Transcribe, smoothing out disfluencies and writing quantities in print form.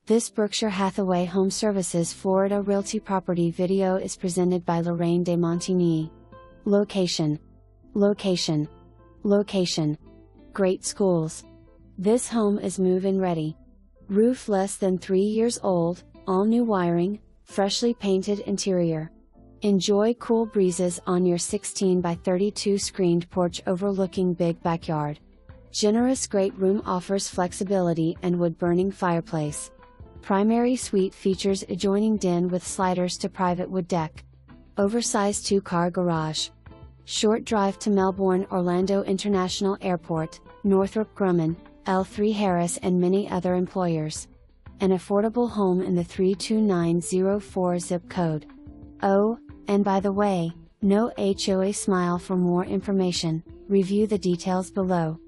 This Berkshire Hathaway HomeServices Florida Realty property video is presented by Lorraine Demontigny. Location. Location. Location. Great schools. This home is move-in ready. Roof less than 3 years old, all new wiring, freshly painted interior. Enjoy cool breezes on your 16 by 32 screened porch overlooking big backyard. Generous great room offers flexibility and wood-burning fireplace. Primary suite features adjoining den with sliders to private wood deck. Oversized 2-car garage. Short drive to Melbourne-Orlando International Airport, Northrup Grumman, L3 Harris and many other employers. An affordable home in the 32904 zip code. Oh, and by the way, no HOA. Smile for more information, review the details below.